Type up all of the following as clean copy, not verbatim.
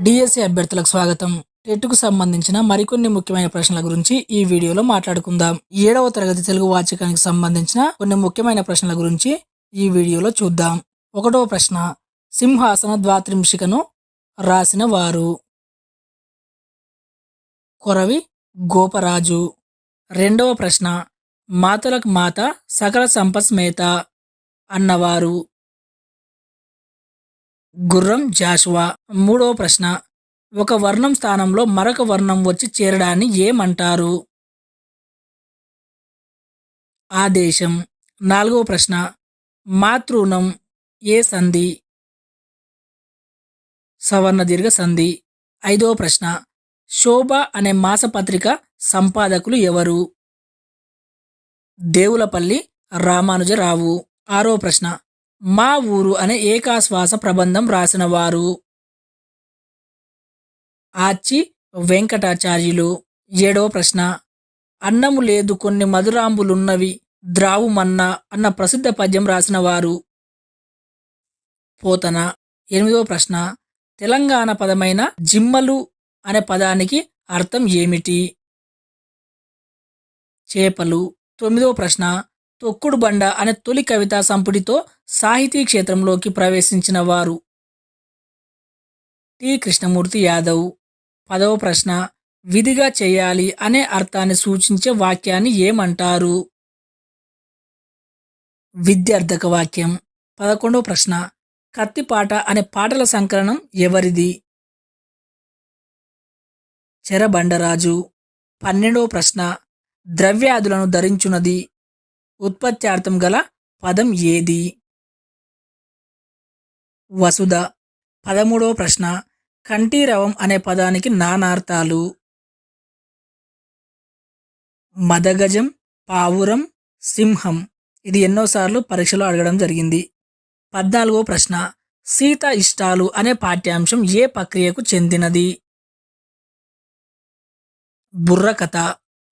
DSC అభ్యర్థులకు స్వాగతం. టెట్‌కు సంబంధించిన మరికొన్ని ముఖ్యమైన ప్రశ్నల గురించి ఈ వీడియోలో మాట్లాడుకుందాం. 7వ తరగతి తెలుగు వాచకానికి సంబంధించిన కొన్ని ముఖ్యమైన ప్రశ్నల గురించి ఈ వీడియోలో చూద్దాం. 1వ ప్రశ్న, సింహాసన ద్వాత్రింశికను రాసిన వారు? కొరవి గోపరాజు. 2వ ప్రశ్న, మాతలకు మాత సకల సంపస్మేత అన్నవారు? గుర్రం జాషువా. 3వ ప్రశ్న, ఒక వర్ణం స్థానంలో మరొక వర్ణం వచ్చి చేరడాన్ని ఏమంటారు? ఆదేశం. 4వ ప్రశ్న, మాతృనం ఏ సంధి? సవర్ణ దీర్ఘ సంధి. 5వ ప్రశ్న, శోభ అనే మాసపత్రిక సంపాదకులు ఎవరు? దేవులపల్లి రామానుజరావు. 6వ ప్రశ్న, మా ఊరు అనే ఏకాశ్వాస ప్రబంధం రాసిన వారు? ఆచి వెంకటాచార్యులు. 7వ ప్రశ్న, అన్నము లేదు కొన్ని మధురాంబులున్నవి ద్రావుమన్నా అన్న ప్రసిద్ధ పద్యం రాసిన వారు? పోతన. 8వ ప్రశ్న, తెలంగాణ పదమైన జిమ్మలు అనే పదానికి అర్థం ఏమిటి? చేపలు. 9వ ప్రశ్న, తొక్కుడు బండ అనే తొలి కవితా సంపుటితో సాహితీ క్షేత్రంలోకి ప్రవేశించిన వారు? టి కృష్ణమూర్తి యాదవ్. 10వ ప్రశ్న, విధిగా చేయాలి అనే అర్థాన్ని సూచించే వాక్యాన్ని ఏమంటారు? విద్యార్థక వాక్యం. 11వ ప్రశ్న, కత్తిపాట అనే పాటల సంకలనం ఎవరిది? చెరబండరాజు. 12వ ప్రశ్న, ద్రవ్యాదులను ధరించున్నది ఉత్పత్త్యార్థం గల పదం ఏది? వసుధ. 13వ ప్రశ్న, కంఠీరవం అనే పదానికి నానార్థాలు? మదగజం, పావురం, సింహం. ఇది ఎన్నోసార్లు పరీక్షలో అడగడం జరిగింది. 14వ ప్రశ్న, సీత ఇష్టాలు అనే పాఠ్యాంశం ఏ ప్రక్రియకు చెందినది? బుర్రకథ.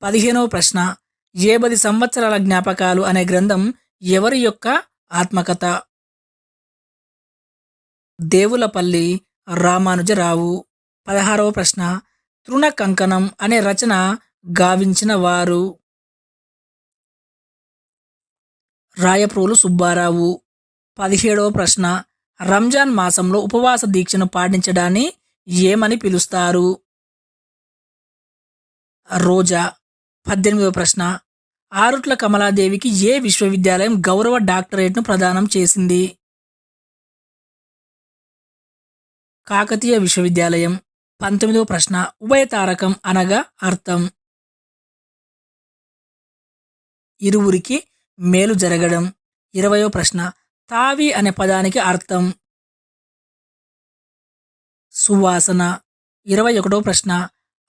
15వ ప్రశ్న, 10 సంవత్సరాల జ్ఞాపకాలు అనే గ్రంథం ఎవరి యొక్క ఆత్మకథ? దేవులపల్లి రామానుజరావు. 16వ ప్రశ్న, తృణ కంకణం అనే రచన గావించిన వారు? రాయప్రోలు సుబ్బారావు. 17వ ప్రశ్న, రంజాన్ మాసంలో ఉపవాస దీక్షను పాటించడాన్ని ఏమని పిలుస్తారు? రోజా. 18వ ప్రశ్న, ఆరుట్ల కమలాదేవికి ఏ విశ్వవిద్యాలయం గౌరవ డాక్టరేట్ను ప్రదానం చేసింది? కాకతీయ విశ్వవిద్యాలయం. 19వ ప్రశ్న, ఉభయతారకం అనగా అర్థం? ఇరువురికి మేలు జరగడం. 20వ ప్రశ్న, తావి అనే పదానికి అర్థం? సువాసన. 21వ ప్రశ్న,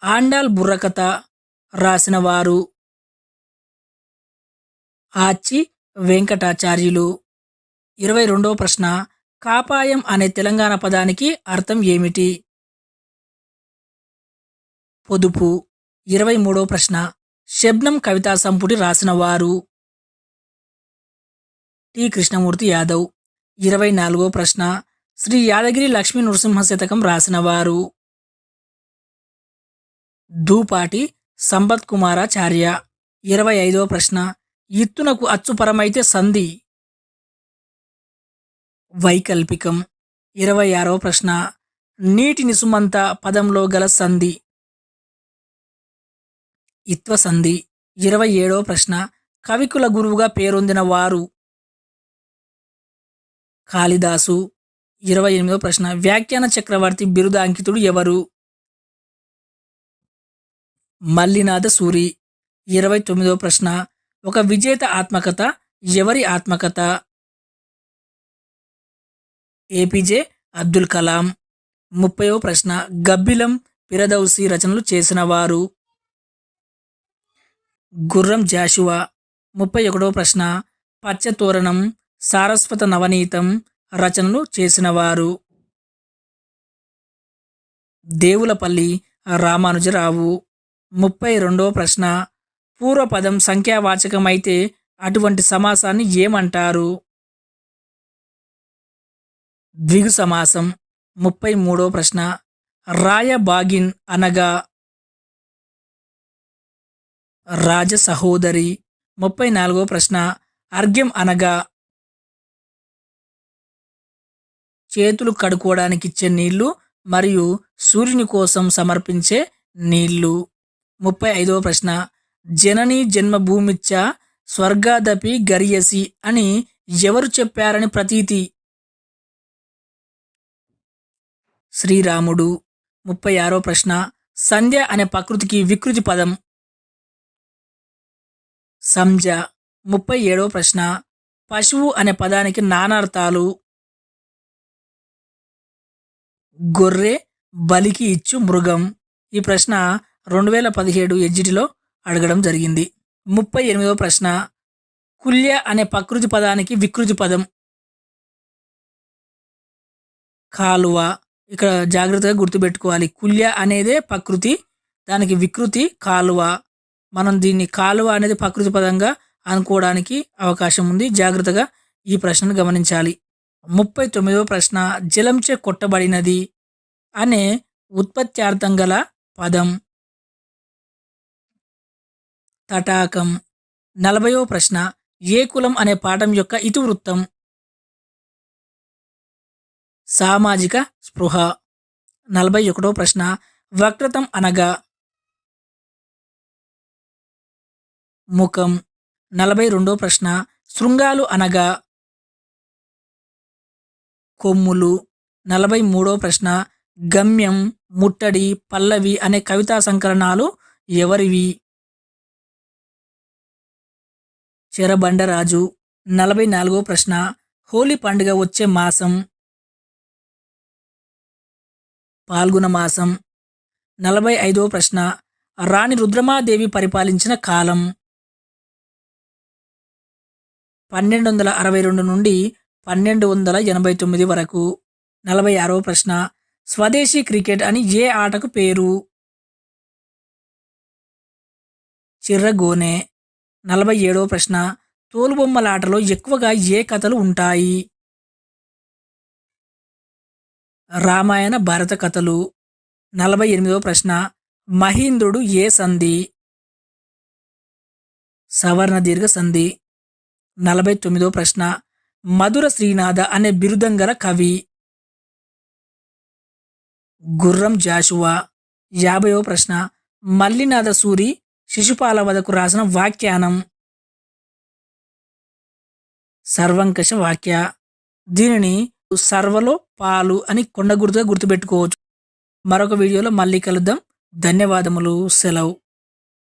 ఆండాల్ బుర్రకథ రాసిన వారు? ఆచి వెంకటాచార్యులు. 22వ ప్రశ్న, కాపాయం అనే తెలంగాణ పదానికి అర్థం ఏమిటి? పొదుపు. 23వ ప్రశ్న, శబ్నం కవితా సంపుటి రాసిన వారు? టి కృష్ణమూర్తి యాదవ్. 24వ ప్రశ్న, శ్రీ యాదగిరి లక్ష్మీ నృసింహ శతకం రాసిన వారు? దూపాటి సంపత్ కుమారాచార్య. 25వ ప్రశ్న, ఇత్తునకు అచ్చుపరమైతే సంధి? వైకల్పికం. 26వ ప్రశ్న, నీటి నిసుమంత పదంలో గల సంధి? ఇత్వ సంధి. 27వ ప్రశ్న, కవికుల గురువుగా పేరొందిన వారు? కాళిదాసు. 28వ ప్రశ్న, వ్యాఖ్యాన చక్రవర్తి బిరుదాంకితుడు ఎవరు? మల్లినాథ సూరి. 29వ ప్రశ్న, ఒక విజేత ఆత్మకథ ఎవరి ఆత్మకథ? ఏపీజే అబ్దుల్ కలాం. 30వ ప్రశ్న, గబ్బిలం, పిరదౌసి రచనలు చేసిన వారు? గుర్రం జాషువా. 31వ ప్రశ్న, పచ్చతోరణం, సారస్వత నవనీతం రచనలు చేసిన వారు? దేవులపల్లి రామానుజరావు. 32వ ప్రశ్న, పూర్వపదం సంఖ్యావాచకమైతే అటువంటి సమాసాన్ని ఏమంటారు? ద్విగు సమాసం. 33వ ప్రశ్న, రాయబాగిన్ అనగా రాజ సహోదరి. 34వ ప్రశ్న అర్ఘ్యం అనగా చేతులు కడుక్కోవడానికిచ్చే నీళ్లు మరియు సూర్యుని కోసం సమర్పించే నీళ్లు. 35వ ప్రశ్న జనని జన్మభూమిచ్చ స్వర్గాదపి గరియసి అని ఎవరు చెప్పారని ప్రతీతి? శ్రీరాముడు. 36వ ప్రశ్న సంధ్య అనే ప్రకృతికి వికృతి పదం? సంజ. 37వ ప్రశ్న పశువు అనే పదానికి నానార్థాలు? గొర్రె, బలికి ఇచ్చు మృగం. ఈ ప్రశ్న 2017 ఎడ్జిటిలో అడగడం జరిగింది. 38వ ప్రశ్న కుల్య అనే ప్రకృతి పదానికి వికృతి పదం? కాలువ. ఇక్కడ జాగ్రత్తగా గుర్తుపెట్టుకోవాలి. కుల్య అనేదే ప్రకృతి, దానికి వికృతి కాలువ. మనం దీన్ని కాలువ అనేది ప్రకృతి పదంగా అనుకోవడానికి అవకాశం ఉంది. జాగ్రత్తగా ఈ ప్రశ్నను గమనించాలి. 39వ ప్రశ్న జలంచే కొట్టబడినది అనే ఉత్పత్త్యార్థం గల పదం? తటాకం. 40వ ప్రశ్న ఏ కులం అనే పాఠం యొక్క ఇతివృత్తం? సామాజిక స్పృహ. 41వ ప్రశ్న వక్రతం అనగా ముఖం. 42వ ప్రశ్న శృంగాలు అనగా కొమ్ములు. 43వ ప్రశ్న గమ్యం, ముట్టడి, పల్లవి అనే కవితా సంకలనాలు ఎవరివి? చెరబండరాజు. 44వ ప్రశ్న హోలీ పండుగ వచ్చే మాసం? పాల్గొన మాసం. 45వ ప్రశ్న రాణి రుద్రమాదేవి పరిపాలించిన కాలం? 1262 నుండి 1289 వరకు. 46వ ప్రశ్న స్వదేశీ క్రికెట్ అని ఏ ఆటకు పేరు? చిర్రగోనె. 47వ ప్రశ్న తోలుబొమ్మలాటలో ఎక్కువగా ఏ కథలు ఉంటాయి? రామాయణ భారత కథలు. 48వ ప్రశ్న మహీంద్రుడు ఏ సంధి? సవర్ణ దీర్ఘ సంధి. 49వ ప్రశ్న మధుర శ్రీనాథ అనే బిరుదం గల కవి? గుర్రం జాషువా. 50వ ప్రశ్న మల్లినాథ సూరి శిశుపాల వదకు రాసిన వ్యాఖ్యానం? సర్వంకష వాక్య. దీనిని సర్వలో పాలు అని కొండ గుర్తుగా గుర్తుపెట్టుకోవచ్చు. మరొక వీడియోలో మళ్ళీ కలుద్దాం. ధన్యవాదములు. సెలవు.